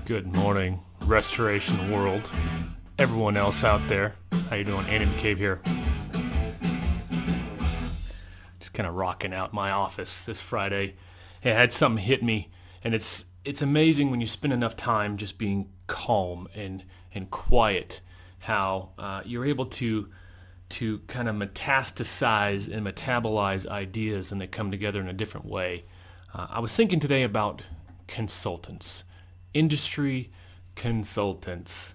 Good morning, Restoration World. Everyone else out there, how you doing? Andy McCabe here. Just kind of rocking out my office this Friday. Hey, I had something hit me, and it's amazing when you spend enough time just being calm and quiet, how you're able to kind of metastasize and metabolize ideas, and they come together in a different way. I was thinking today about consultants, industry consultants,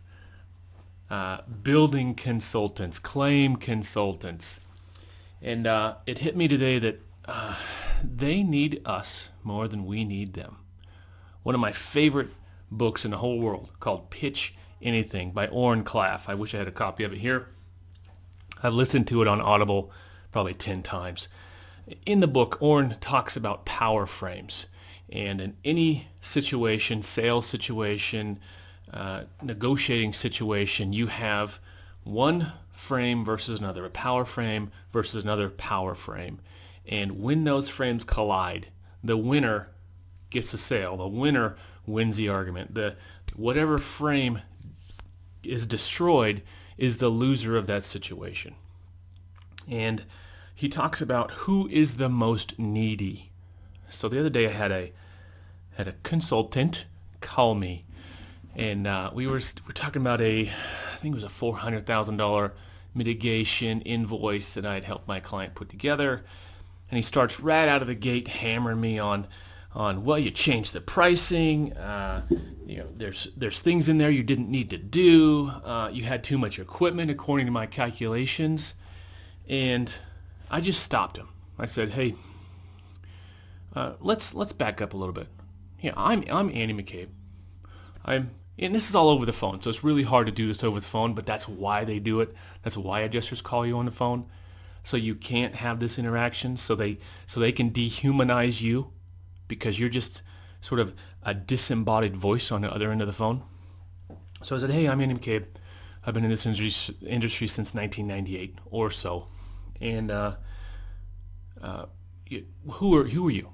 building consultants, claim consultants. And it hit me today that they need us more than we need them. One of my favorite books in the whole world, called Pitch Anything by Orrin Claff. I wish I had a copy of it here. I've listened to it on Audible probably 10 times. In the book, Orrin talks about power frames. And in any situation, sales situation, negotiating situation, you have one frame versus another, a power frame versus another power frame. And when those frames collide, the winner gets the sale. The winner wins the argument. Whatever frame is destroyed is the loser of that situation. And he talks about who is the most needy. So the other day I had a consultant call me, and we were talking about I think it was a $400,000 mitigation invoice that I had helped my client put together. And he starts right out of the gate hammering me on well, you changed the pricing. There's things in there you didn't need to do. You had too much equipment according to my calculations. And I just stopped him. I said, hey, let's back up a little bit. Yeah, I'm Andy McCabe. And this is all over the phone, so it's really hard to do this over the phone, but that's why they do it. That's why adjusters call you on the phone, so you can't have this interaction, so they can dehumanize you, because you're just sort of a disembodied voice on the other end of the phone. So I said, hey, I'm Andy McCabe. I've been in this industry since 1998 or so, and who are you?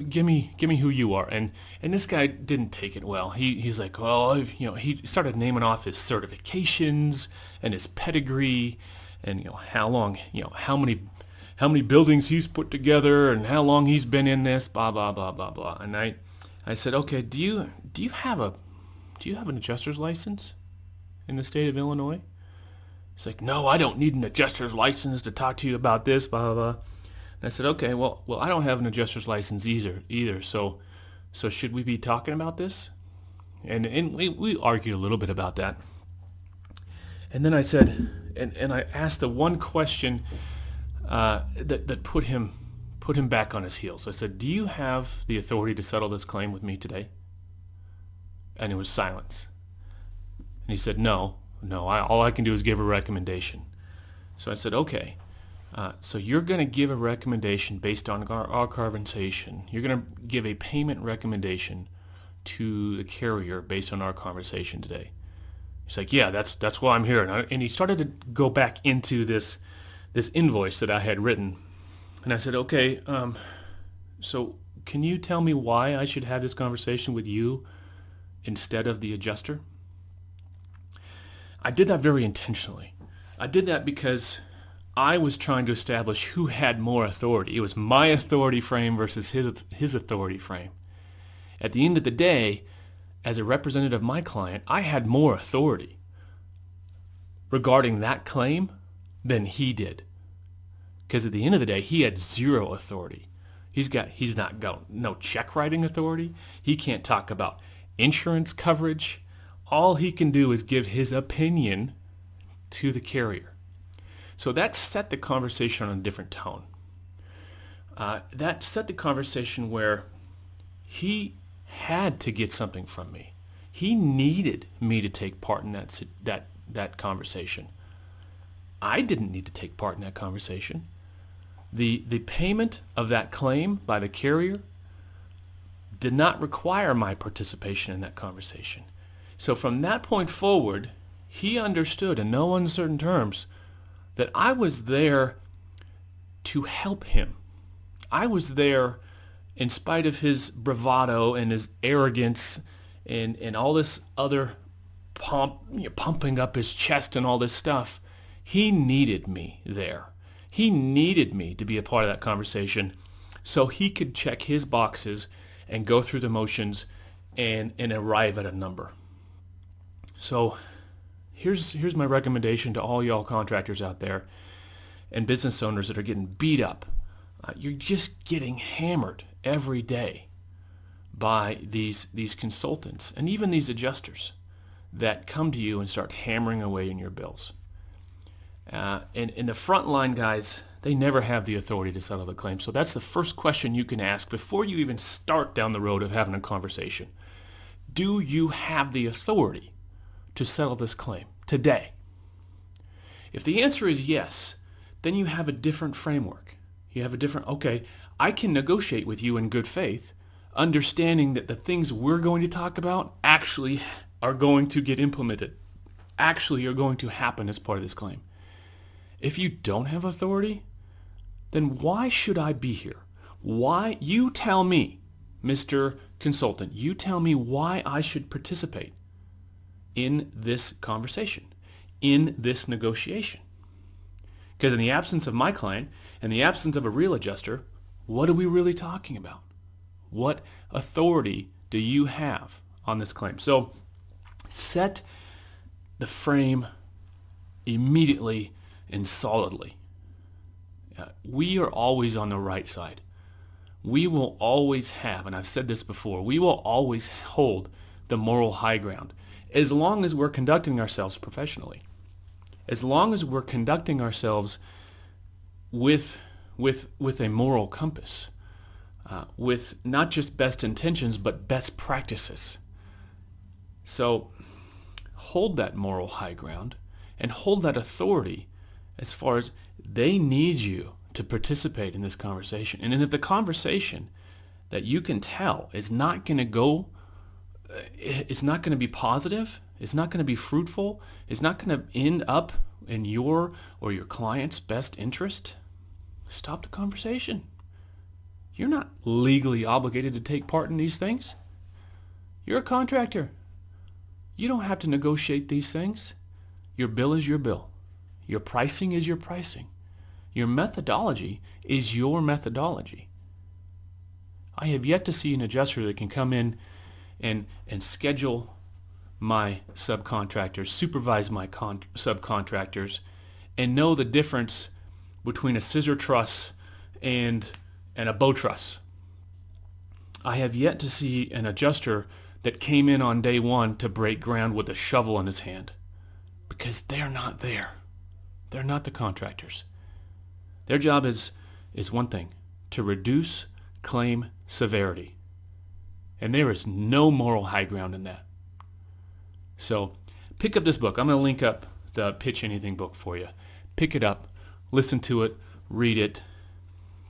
Give me who you are. And this guy didn't take it well. He's like, well, he started naming off his certifications and his pedigree, and how long, how many buildings he's put together, and how long he's been in this, blah blah blah blah blah. And I said, okay, do you have an adjuster's license in the state of Illinois? He's like, no, I don't need an adjuster's license to talk to you about this, blah blah blah. And I said, okay, well, I don't have an adjuster's license either. So should we be talking about this? And we argued a little bit about that. And then I said, and I asked the one question that put him back on his heels. I said, do you have the authority to settle this claim with me today? And it was silence. And he said, no, all I can do is give a recommendation. So I said, okay. So you're going to give a recommendation based on our conversation. You're going to give a payment recommendation to the carrier based on our conversation today. He's like, yeah, that's why I'm here. And he started to go back into this invoice that I had written. And I said, okay, so can you tell me why I should have this conversation with you instead of the adjuster? I did that very intentionally. I did that because I was trying to establish who had more authority. It was my authority frame versus his authority frame. At the end of the day, as a representative of my client, I had more authority regarding that claim than he did. Because at the end of the day, he had zero authority. He's not got no check writing authority. He can't talk about insurance coverage. All he can do is give his opinion to the carrier. So that set the conversation on a different tone. That set the conversation where he had to get something from me. He needed me to take part in that conversation. I didn't need to take part in that conversation. The payment of that claim by the carrier did not require my participation in that conversation. So from that point forward, he understood in no uncertain terms that I was there to help him. I was there in spite of his bravado and his arrogance and all this other pumping up his chest and all this stuff. He needed me there. He needed me to be a part of that conversation so he could check his boxes and go through the motions and arrive at a number. So here's my recommendation to all y'all contractors out there and business owners that are getting beat up. You're just getting hammered every day by these consultants and even these adjusters that come to you and start hammering away in your bills. And the frontline guys, they never have the authority to settle the claim. So that's the first question you can ask before you even start down the road of having a conversation. Do you have the authority to settle this claim today? If the answer is yes, then you have a different framework. You have a different, okay, I can negotiate with you in good faith, understanding that the things we're going to talk about actually are going to get implemented, actually are going to happen as part of this claim. If you don't have authority, then why should I be here? Why? You tell me, Mr. Consultant, you tell me why I should participate in this conversation, in this negotiation. Because in the absence of my client, in the absence of a real adjuster, what are we really talking about? What authority do you have on this claim? So set the frame immediately and solidly. We are always on the right side. We will always have, and I've said this before, we will always hold the moral high ground as long as we're conducting ourselves professionally. As long as we're conducting ourselves with a moral compass, with not just best intentions, but best practices. So hold that moral high ground and hold that authority as far as they need you to participate in this conversation. And then if the conversation that you can tell is not going to go, it's not going to be positive, it's not going to be fruitful, it's not going to end up in your or your client's best interest, stop the conversation. You're not legally obligated to take part in these things. You're a contractor. You don't have to negotiate these things. Your bill is your bill. Your pricing is your pricing. Your methodology is your methodology. I have yet to see an adjuster that can come in and schedule my subcontractors, supervise my subcontractors, and know the difference between a scissor truss and a bow truss. I have yet to see an adjuster that came in on day one to break ground with a shovel in his hand, because they're not there. They're not the contractors. Their job is one thing, to reduce claim severity. And there is no moral high ground in that. So pick up this book. I'm going to link up the Pitch Anything book for you. Pick it up, listen to it, read it.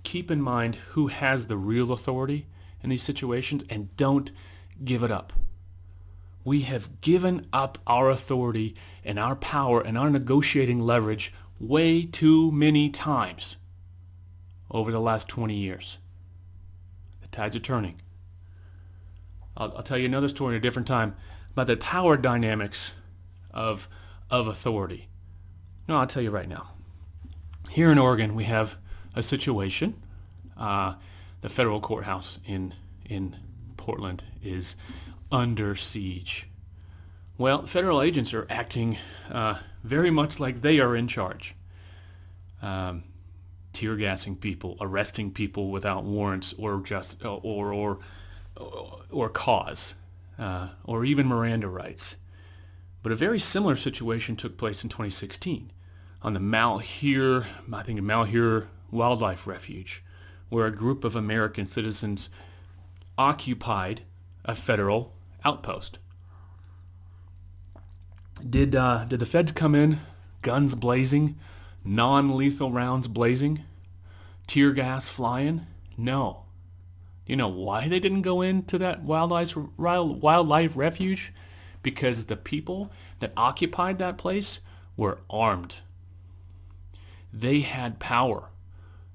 Keep in mind who has the real authority in these situations, and don't give it up. We have given up our authority and our power and our negotiating leverage way too many times over the last 20 years. The tides are turning. I'll tell you another story at a different time about the power dynamics of authority. No, I'll tell you right now. Here in Oregon, we have a situation. The federal courthouse in Portland is under siege. Well, federal agents are acting very much like they are in charge. Tear gassing people, arresting people without warrants or cause, or even Miranda rights. But a very similar situation took place in 2016 on the Malheur Wildlife Refuge, where a group of American citizens occupied a federal outpost. Did the feds come in, guns blazing, non-lethal rounds blazing, tear gas flying? No. You know why they didn't go into that wildlife refuge? Because the people that occupied that place were armed. They had power.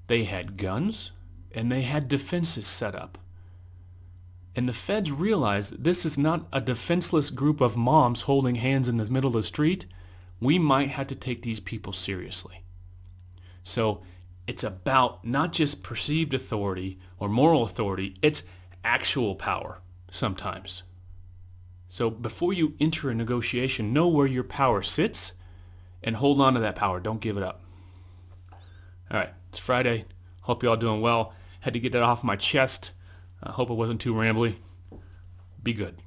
They had guns, and they had defenses set up. And the feds realize that this is not a defenseless group of moms holding hands in the middle of the street. We might have to take these people seriously. So it's about not just perceived authority or moral authority, it's actual power sometimes. So before you enter a negotiation, know where your power sits and hold on to that power. Don't give it up. All right, it's Friday. Hope you all doing well. Had to get that off my chest. I hope it wasn't too rambly. Be good.